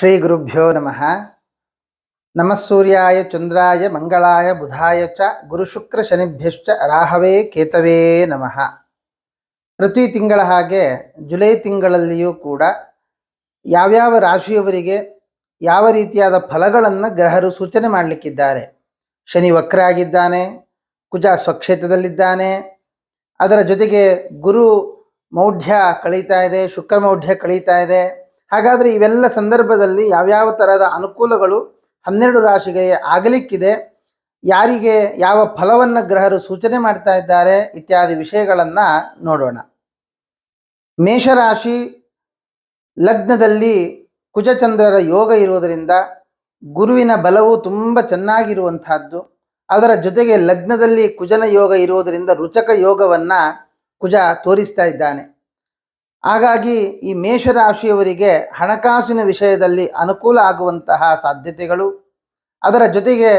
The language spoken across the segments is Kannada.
ಶ್ರೀ ಗುರುಭ್ಯೋ ನಮಃ. ನಮಃ ಸೂರ್ಯಾಯ ಚಂದ್ರಾಯ ಮಂಗಳಾಯ ಬುಧಾಯ ಚ ಗುರುಶುಕ್ರ ಶನಿಭ್ಯಶ್ಚ ರಾಹವೇ ಕೇತವೇ ನಮಃ. ಪ್ರತಿ ತಿಂಗಳ ಹಾಗೆ ಜುಲೈ ತಿಂಗಳಲ್ಲಿಯೂ ಕೂಡ ಯಾವ್ಯಾವ ರಾಶಿಯವರಿಗೆ ಯಾವ ರೀತಿಯಾದ ಫಲಗಳನ್ನು ಗ್ರಹರು ಸೂಚನೆ ಮಾಡಲಿಕ್ಕಿದ್ದಾರೆ. ಶನಿ ವಕ್ರ ಆಗಿದ್ದಾನೆ, ಕುಜ ಸ್ವಕ್ಷೇತ್ರದಲ್ಲಿದ್ದಾನೆ, ಅದರ ಜೊತೆಗೆ ಗುರು ಮೌಢ್ಯ ಕಳೀತಾ ಇದೆ, ಶುಕ್ರ ಮೌಢ್ಯ ಕಳೀತಾ ಇದೆ. ಹಾಗಾದರೆ ಇವೆಲ್ಲ ಸಂದರ್ಭದಲ್ಲಿ ಯಾವ್ಯಾವ ಥರದ ಅನುಕೂಲಗಳು 12 ರಾಶಿಗೆ ಆಗಲಿಕ್ಕಿದೆ, ಯಾರಿಗೆ ಯಾವ ಫಲವನ್ನು ಗ್ರಹರು ಸೂಚನೆ ಮಾಡ್ತಾ ಇದ್ದಾರೆ ಇತ್ಯಾದಿ ವಿಷಯಗಳನ್ನು ನೋಡೋಣ. ಮೇಷರಾಶಿ ಲಗ್ನದಲ್ಲಿ ಕುಜಚಂದ್ರರ ಯೋಗ ಇರುವುದರಿಂದ ಗುರುವಿನ ಬಲವು ತುಂಬ ಚೆನ್ನಾಗಿರುವಂತಹದ್ದು. ಅದರ ಜೊತೆಗೆ ಲಗ್ನದಲ್ಲಿ ಕುಜನ ಯೋಗ ಇರುವುದರಿಂದ ರುಚಕ ಯೋಗವನ್ನು ಕುಜ ತೋರಿಸ್ತಾ ಇದ್ದಾನೆ. ಹಾಗಾಗಿ ಈ ಮೇಷರಾಶಿಯವರಿಗೆ ಹಣಕಾಸಿನ ವಿಷಯದಲ್ಲಿ ಅನುಕೂಲ ಆಗುವಂತಹ ಸಾಧ್ಯತೆಗಳು, ಅದರ ಜೊತೆಗೆ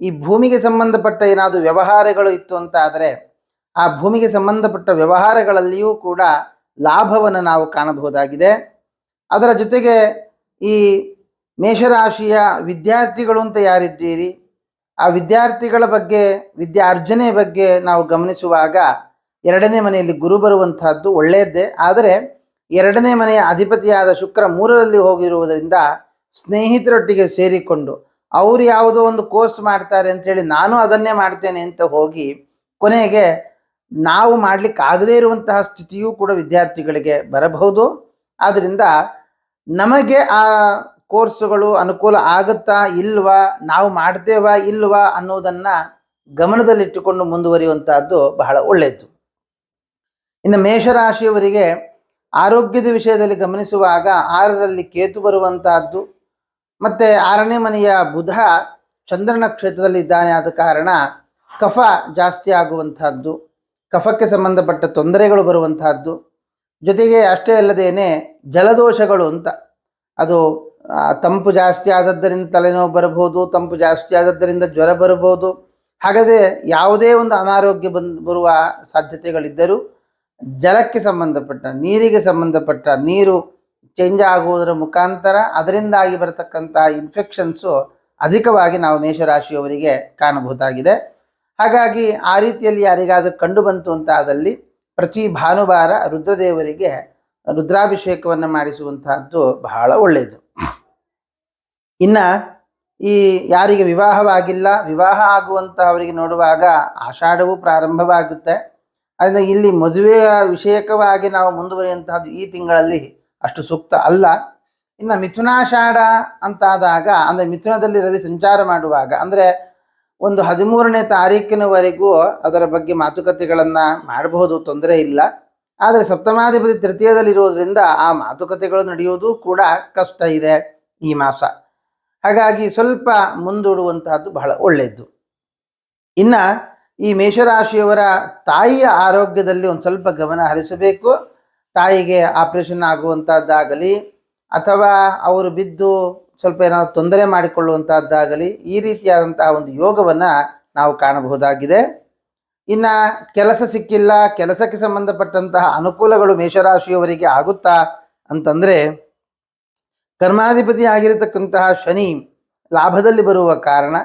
ಈ ಭೂಮಿಗೆ ಸಂಬಂಧಪಟ್ಟ ಏನಾದರೂ ವ್ಯವಹಾರಗಳು ಇತ್ತು ಅಂತ ಆದರೆ ಆ ಭೂಮಿಗೆ ಸಂಬಂಧಪಟ್ಟ ವ್ಯವಹಾರಗಳಲ್ಲಿಯೂ ಕೂಡ ಲಾಭವನ್ನು ನಾವು ಕಾಣಬಹುದಾಗಿದೆ. ಅದರ ಜೊತೆಗೆ ಈ ಮೇಷರಾಶಿಯ ವಿದ್ಯಾರ್ಥಿಗಳು ಅಂತ ಯಾರಿದ್ದೀರಿ, ಆ ವಿದ್ಯಾರ್ಥಿಗಳ ಬಗ್ಗೆ, ವಿದ್ಯಾರ್ಜನೆ ಬಗ್ಗೆ ನಾವು ಗಮನಿಸುವಾಗ 2ನೇ ಮನೆಯಲ್ಲಿ ಗುರು ಬರುವಂತಹದ್ದು ಒಳ್ಳೆಯದ್ದೇ. ಆದರೆ 2ನೇ ಮನೆಯ ಅಧಿಪತಿಯಾದ ಶುಕ್ರ 3ರಲ್ಲಿ ಹೋಗಿರುವುದರಿಂದ ಸ್ನೇಹಿತರೊಟ್ಟಿಗೆ ಸೇರಿಕೊಂಡು ಅವರು ಯಾವುದೋ ಒಂದು ಕೋರ್ಸ್ ಮಾಡ್ತಾರೆ ಅಂಥೇಳಿ ನಾನು ಅದನ್ನೇ ಮಾಡ್ತೇನೆ ಅಂತ ಹೋಗಿ ಕೊನೆಗೆ ನಾವು ಮಾಡಲಿಕ್ಕಾಗದೇ ಇರುವಂತಹ ಸ್ಥಿತಿಯೂ ಕೂಡ ವಿದ್ಯಾರ್ಥಿಗಳಿಗೆ ಬರಬಹುದು. ಆದ್ದರಿಂದ ನಮಗೆ ಆ ಕೋರ್ಸುಗಳು ಅನುಕೂಲ ಆಗುತ್ತಾ ಇಲ್ವಾ, ನಾವು ಮಾಡ್ತೇವಾ ಇಲ್ವಾ ಅನ್ನೋದನ್ನು ಗಮನದಲ್ಲಿಟ್ಟುಕೊಂಡು ಮುಂದುವರಿಯುವಂತಹದ್ದು ಬಹಳ ಒಳ್ಳೆಯದು. ಇನ್ನು ಮೇಷರಾಶಿಯವರಿಗೆ ಆರೋಗ್ಯದ ವಿಷಯದಲ್ಲಿ ಗಮನಿಸುವಾಗ 6ರಲ್ಲಿ ಕೇತು ಬರುವಂತಹದ್ದು, ಮತ್ತು 6ನೇ ಮನೆಯ ಬುಧ ಚಂದ್ರನ ಕ್ಷೇತ್ರದಲ್ಲಿ ಇದ್ದಾನೆ. ಆದ ಕಾರಣ ಕಫ ಜಾಸ್ತಿ ಆಗುವಂತಹದ್ದು, ಕಫಕ್ಕೆ ಸಂಬಂಧಪಟ್ಟ ತೊಂದರೆಗಳು ಬರುವಂತಹದ್ದು. ಜೊತೆಗೆ ಅಷ್ಟೇ ಅಲ್ಲದೇನೆ ಜಲದೋಷಗಳು ಅಂತ, ಅದು ತಂಪು ಜಾಸ್ತಿ ಆದದ್ದರಿಂದ ತಲೆನೋವು ಬರಬಹುದು, ತಂಪು ಜಾಸ್ತಿ ಆದದ್ದರಿಂದ ಜ್ವರ ಬರಬಹುದು. ಹಾಗಾದರೆ ಯಾವುದೇ ಒಂದು ಅನಾರೋಗ್ಯ ಬರುವ ಸಾಧ್ಯತೆಗಳಿದ್ದರೂ ಜಲಕ್ಕೆ ಸಂಬಂಧಪಟ್ಟ, ನೀರಿಗೆ ಸಂಬಂಧಪಟ್ಟ, ನೀರು ಚೇಂಜ್ ಆಗುವುದರ ಮುಖಾಂತರ ಅದರಿಂದಾಗಿ ಬರತಕ್ಕಂಥ ಇನ್ಫೆಕ್ಷನ್ಸು ಅಧಿಕವಾಗಿ ನಾವು ಮೇಷರಾಶಿಯವರಿಗೆ ಕಾಣಬಹುದಾಗಿದೆ. ಹಾಗಾಗಿ ಆ ರೀತಿಯಲ್ಲಿ ಯಾರಿಗಾದರೂ ಕಂಡು ಬಂತು ಅಂತ ಆದಲ್ಲಿ ಪ್ರತಿ ಭಾನುವಾರ ರುದ್ರದೇವರಿಗೆ ರುದ್ರಾಭಿಷೇಕವನ್ನು ಮಾಡಿಸುವಂತಹದ್ದು ಬಹಳ ಒಳ್ಳೆಯದು. ಇನ್ನು ಈ ಯಾರಿಗೆ ವಿವಾಹವಾಗಿಲ್ಲ, ವಿವಾಹ ಆಗುವಂತಹವರಿಗೆ ನೋಡುವಾಗ ಆಷಾಢವೂ ಪ್ರಾರಂಭವಾಗುತ್ತೆ. ಅದರಿಂದ ಇಲ್ಲಿ ಮದುವೆಯ ವಿಷಯಕವಾಗಿ ನಾವು ಮುಂದುವರಿಯುವಂತಹದ್ದು ಈ ತಿಂಗಳಲ್ಲಿ ಅಷ್ಟು ಸೂಕ್ತ ಅಲ್ಲ. ಇನ್ನು ಮಿಥುನಾಷಾಢ ಅಂತಾದಾಗ, ಅಂದರೆ ಮಿಥುನದಲ್ಲಿ ರವಿ ಸಂಚಾರ ಮಾಡುವಾಗ, ಅಂದರೆ ಒಂದು 13ನೇ ತಾರೀಕಿನವರೆಗೂ ಅದರ ಬಗ್ಗೆ ಮಾತುಕತೆಗಳನ್ನು ಮಾಡಬಹುದು, ತೊಂದರೆ ಇಲ್ಲ. ಆದರೆ ಸಪ್ತಮಾಧಿಪತಿ ತೃತೀಯದಲ್ಲಿರುವುದರಿಂದ ಆ ಮಾತುಕತೆಗಳು ನಡೆಯುವುದು ಕೂಡ ಕಷ್ಟ ಇದೆ ಈ ಮಾಸ. ಹಾಗಾಗಿ ಸ್ವಲ್ಪ ಮುಂದೂಡುವಂತಹದ್ದು ಬಹಳ ಒಳ್ಳೆಯದು. ಇನ್ನು ಈ ಮೇಷರಾಶಿಯವರ ತಾಯಿಯ ಆರೋಗ್ಯದಲ್ಲಿ ಒಂದು ಸ್ವಲ್ಪ ಗಮನ ಹರಿಸಬೇಕು. ತಾಯಿಗೆ ಆಪರೇಷನ್ ಆಗುವಂಥದ್ದಾಗಲಿ ಅಥವಾ ಅವರು ಬಿದ್ದು ಸ್ವಲ್ಪ ಏನಾದರೂ ತೊಂದರೆ ಮಾಡಿಕೊಳ್ಳುವಂಥದ್ದಾಗಲಿ ಈ ರೀತಿಯಾದಂತಹ ಒಂದು ಯೋಗವನ್ನು ನಾವು ಕಾಣಬಹುದಾಗಿದೆ. ಇನ್ನು ಕೆಲಸ ಸಿಕ್ಕಿಲ್ಲ, ಕೆಲಸಕ್ಕೆ ಸಂಬಂಧಪಟ್ಟಂತಹ ಅನುಕೂಲಗಳು ಮೇಷರಾಶಿಯವರಿಗೆ ಆಗುತ್ತಾ ಅಂತಂದರೆ, ಕರ್ಮಾಧಿಪತಿ ಆಗಿರತಕ್ಕಂತಹ ಶನಿ ಲಾಭದಲ್ಲಿ ಬರುವ ಕಾರಣ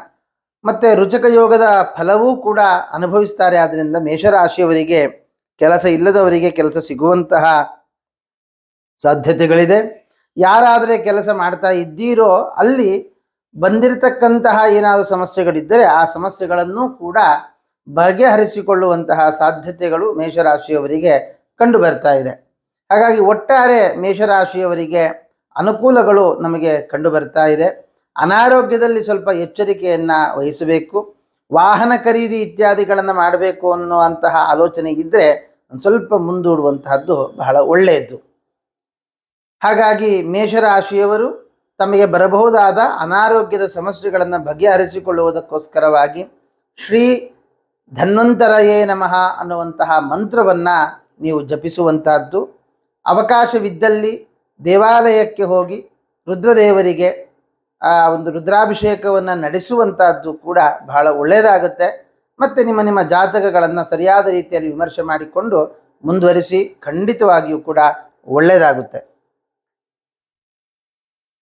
ಮತ್ತು ರುಚಕ ಯೋಗದ ಫಲವೂ ಕೂಡ ಅನುಭವಿಸ್ತಾರೆ. ಆದ್ದರಿಂದ ಮೇಷರಾಶಿಯವರಿಗೆ ಕೆಲಸ ಇಲ್ಲದವರಿಗೆ ಕೆಲಸ ಸಿಗುವಂತಹ ಸಾಧ್ಯತೆಗಳಿದೆ. ಯಾರಾದರೆ ಕೆಲಸ ಮಾಡ್ತಾ ಇದ್ದೀರೋ ಅಲ್ಲಿ ಬಂದಿರತಕ್ಕಂತಹ ಏನಾದರೂ ಸಮಸ್ಯೆಗಳಿದ್ದರೆ ಆ ಸಮಸ್ಯೆಗಳನ್ನು ಕೂಡ ಬಗೆಹರಿಸಿಕೊಳ್ಳುವಂತಹ ಸಾಧ್ಯತೆಗಳು ಮೇಷರಾಶಿಯವರಿಗೆ ಕಂಡು ಬರ್ತಾ ಇದೆ. ಹಾಗಾಗಿ ಒಟ್ಟಾರೆ ಮೇಷರಾಶಿಯವರಿಗೆ ಅನುಕೂಲಗಳು ನಮಗೆ ಕಂಡು ಬರ್ತಾ ಇದೆ. ಅನಾರೋಗ್ಯದಲ್ಲಿ ಸ್ವಲ್ಪ ಎಚ್ಚರಿಕೆಯನ್ನು ವಹಿಸಬೇಕು. ವಾಹನ ಖರೀದಿ ಇತ್ಯಾದಿಗಳನ್ನು ಮಾಡಬೇಕು ಅನ್ನುವಂತಹ ಆಲೋಚನೆ ಇದ್ದರೆ ಒಂದು ಸ್ವಲ್ಪ ಮುಂದೂಡುವಂತಹದ್ದು ಬಹಳ ಒಳ್ಳೆಯದು. ಹಾಗಾಗಿ ಮೇಷರಾಶಿಯವರು ತಮಗೆ ಬರಬಹುದಾದ ಅನಾರೋಗ್ಯದ ಸಮಸ್ಯೆಗಳನ್ನು ಬಗೆಹರಿಸಿಕೊಳ್ಳುವುದಕ್ಕೋಸ್ಕರವಾಗಿ ಶ್ರೀ ಧನ್ವಂತರಯೇ ನಮಃ ಅನ್ನುವಂತಹ ಮಂತ್ರವನ್ನು ನೀವು ಜಪಿಸುವಂತಹದ್ದು. ಅವಕಾಶವಿದ್ದಲ್ಲಿ ದೇವಾಲಯಕ್ಕೆ ಹೋಗಿ ರುದ್ರದೇವರಿಗೆ ಒಂದು ರುದ್ರಾಭಿಷೇಕವನ್ನು ನಡೆಸುವಂತಹದ್ದು ಕೂಡ ಬಹಳ ಒಳ್ಳೆಯದಾಗುತ್ತೆ. ಮತ್ತು ನಿಮ್ಮ ಜಾತಕಗಳನ್ನು ಸರಿಯಾದ ರೀತಿಯಲ್ಲಿ ವಿಮರ್ಶೆ ಮಾಡಿಕೊಂಡು ಮುಂದುವರಿಸಿ, ಖಂಡಿತವಾಗಿಯೂ ಕೂಡ ಒಳ್ಳೆಯದಾಗುತ್ತೆ.